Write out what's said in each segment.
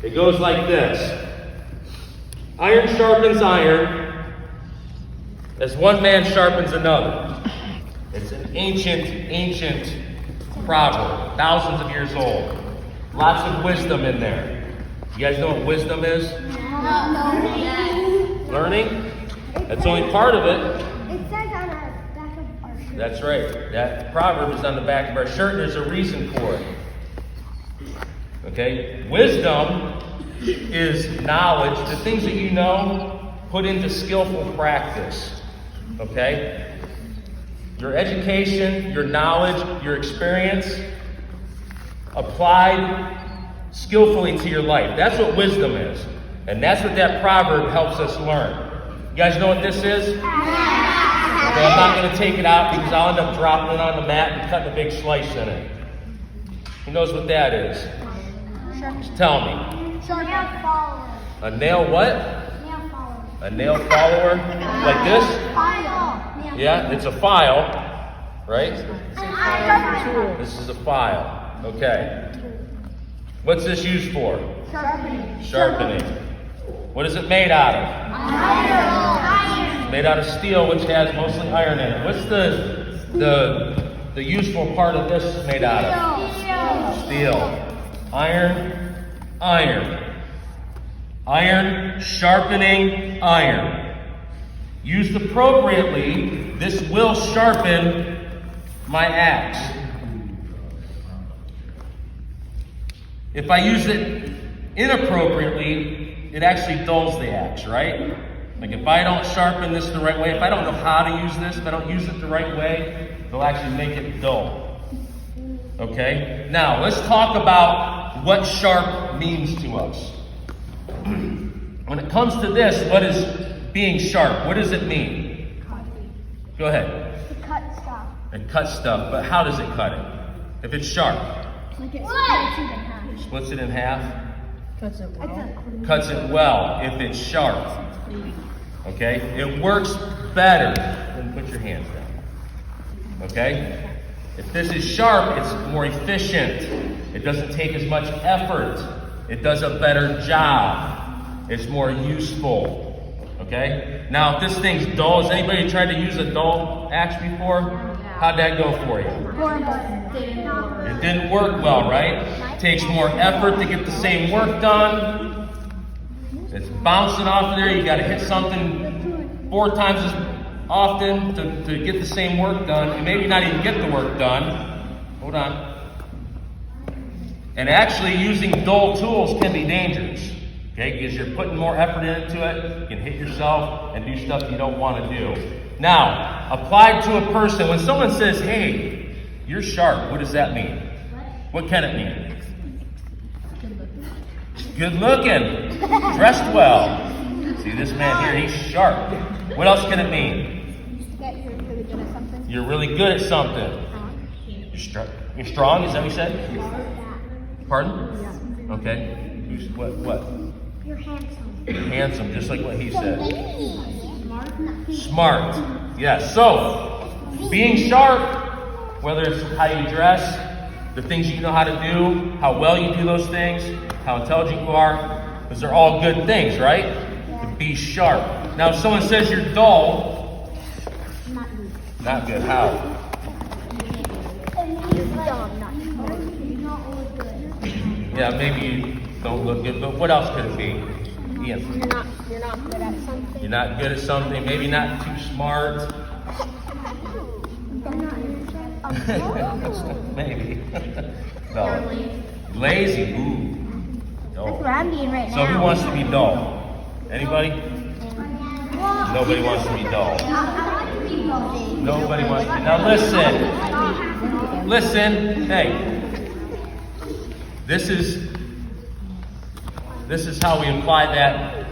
It goes like this. Iron sharpens iron as one man sharpens another. It's an ancient proverb, thousands of years old. Lots of wisdom in there. You guys know what wisdom is? No. Learning? That's only part of it. It says on our back of our shirt. That's right. That proverb is on the back of our shirt, and there's a reason for it. Okay? Wisdom is knowledge, the things that you know, put into skillful practice. Okay? Your education, your knowledge, your experience, applied skillfully to your life. That's what wisdom is. And that's what that proverb helps us learn. You guys know what this is? Okay, I'm not going to take it out because I'll end up dropping it on the mat and cutting a big slice in it. Who knows what that is? Just tell me. Nail follower. A nail what? Nail follower. A nail follower? Like this? File. Yeah, it's a file, right? This is a file. Okay. What's this used for? Sharpening. Sharpening. What is it made out of? Iron. It's made out of steel, which has mostly iron in it. What's the useful part of this made out of? Steel. Iron. Iron sharpening iron. Used appropriately, this will sharpen my axe. If I use it inappropriately, it actually dulls the axe, right? Like if I don't sharpen this the right way, if I don't know how to use this, if I don't use it the right way, it'll actually make it dull. Okay? Now, let's talk about what sharp means to us. When it comes to this, what is being sharp? What does it mean? Go ahead. To cut stuff. It cuts stuff, but how does it cut it? If it's sharp, Like it splits it in half. splits it in half, Cuts it well. cuts it well if it's sharp. Okay? It works better. Then put your hands down. Okay? If this is sharp, it's more efficient. It doesn't take as much effort. It does a better job. It's more useful. Okay? Now, if this thing's dull, has anybody tried to use a dull axe before? How'd that go for you? It didn't work well, right? It takes more effort to get the same work done. It's bouncing off of there. You got to hit something 4 times as often to get the same work done, and maybe not even get the work done. Hold on. And actually, using dull tools can be dangerous. Okay, because you're putting more effort into it, you can hit yourself and do stuff you don't want to do. Now, applied to a person, when someone says, hey, you're sharp, what does that mean? What can it mean? Good looking, dressed well. See, this man here, he's sharp. What else can it mean? That you're really good at something. You're really good at something. You're strong, is that what you said? Pardon? Okay. What? You're handsome. Handsome, just like what he said. Smart. Smart. Yes. So, being sharp, whether it's how you dress, the things you know how to do, how well you do those things, how intelligent you are, those are all good things, right? To be sharp. Now, if someone says you're dull, Not good. not good. How? You're dumb, not smart. You don't look good. Yeah, maybe you don't look good, but what else could it be? Ian. You're not good at something. You're not good at something, maybe not too smart. Maybe. No. Lazy. Ooh. That's what I'm being right So now. who wants to be dull? Anybody? Nobody wants to be dull. Nobody wants to be. Now listen. Listen. Hey. This is how we apply that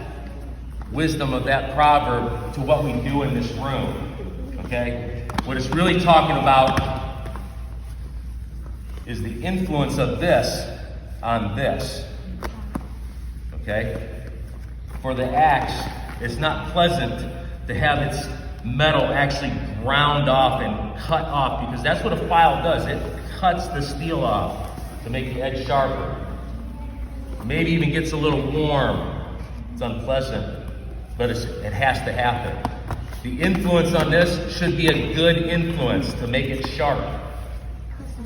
wisdom of that proverb to what we do in this room. Okay? What it's really talking about is the influence of this on this. Okay? For the axe, it's not pleasant to have its metal actually ground off and cut off, because that's what a file does. It cuts the steel off to make the edge sharper. Maybe even gets a little warm. It's unpleasant, but it has to happen. The influence on this should be a good influence to make it sharp.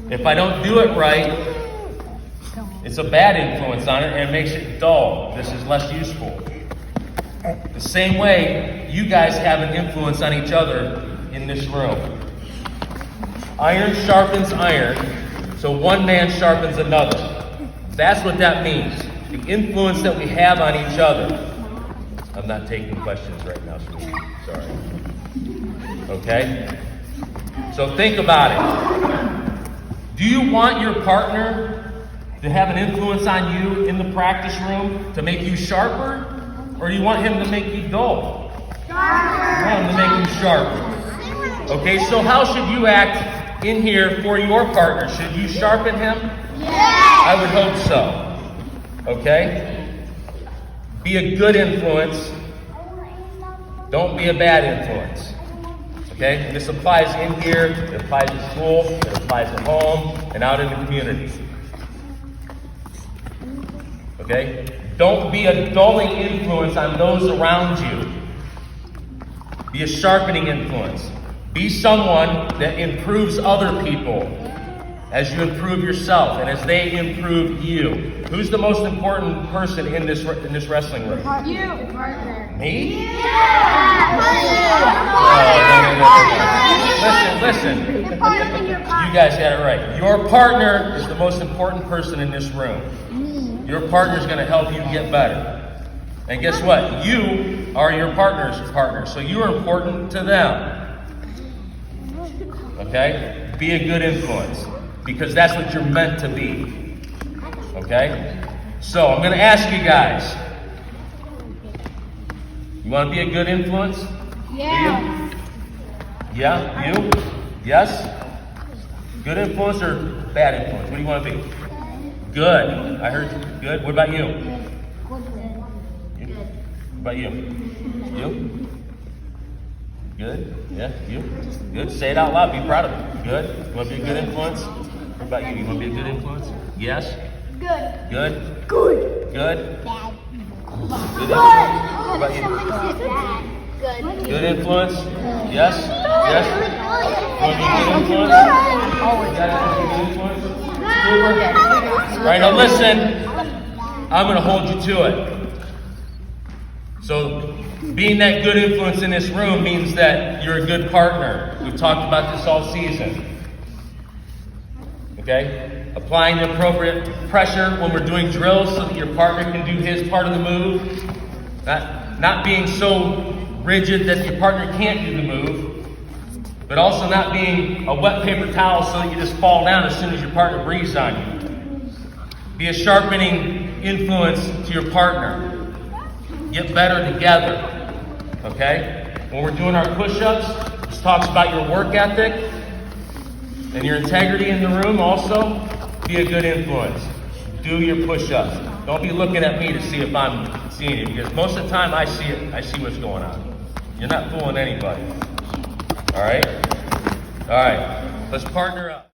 If I don't do it right, it's a bad influence on it and it makes it dull. This is less useful. The same way, you guys have an influence on each other in this room. Iron sharpens iron, so one man sharpens another. That's what that means. The influence that we have on each other. I'm not taking questions right now, sweetie. Sorry. Okay? So think about it. Do you want your partner to have an influence on you in the practice room to make you sharper? Or do you want him to make you dull? Sharper. You want him to make you sharper. Okay, so how should you act in here for your partner? Should you sharpen him? Yes. I would hope so. Okay? Be a good influence. Don't be a bad influence. Okay? And this applies in here, it applies at school, it applies at home, and out in the community. Okay? Don't be a dulling influence on those around you. Be a sharpening influence. Be someone that improves other people as you improve yourself and as they improve you. Who's the most important person in this wrestling room? You, partner. Me? Yeah. Listen. You guys got it right. Your partner is the most important person in this room. Your partner is going to help you get better. And guess what? You are your partner's partner, so you are important to them. Okay? Be a good influence, because that's what you're meant to be. Okay? So, I'm going to ask you guys. You want to be a good influence? Yeah. Yeah? You? Yes? Good influence or bad influence? What do you want to be? Good. I heard good. What about you? You? What about you? You? Good? Yeah? You? Good? Say it out loud. Be proud of it. Good? You want to be a good influence? What about you? You want to be a good influence? Yes? Good. Good? Good. Good? Bad. Good influence? What about you? Good. Good influence? Yes? Yes? You want to be a good influence? Always. You got to be a good influence? All right, now listen. I'm going to hold you to it. So, being that good influence in this room means that you're a good partner. We've talked about this all season. Okay? Applying the appropriate pressure when we're doing drills so that your partner can do his part of the move. Not being so rigid that your partner can't do the move, but also not being a wet paper towel so that you just fall down as soon as your partner breathes on you. Be a sharpening influence to your partner. Get better together. Okay? When we're doing our push-ups, this talks about your work ethic and your integrity in the room also. Be a good influence. Do your push-ups. Don't be looking at me to see if I'm seeing it, because most of the time I see it. I see what's going on. You're not fooling anybody. All right? All right. Let's partner up.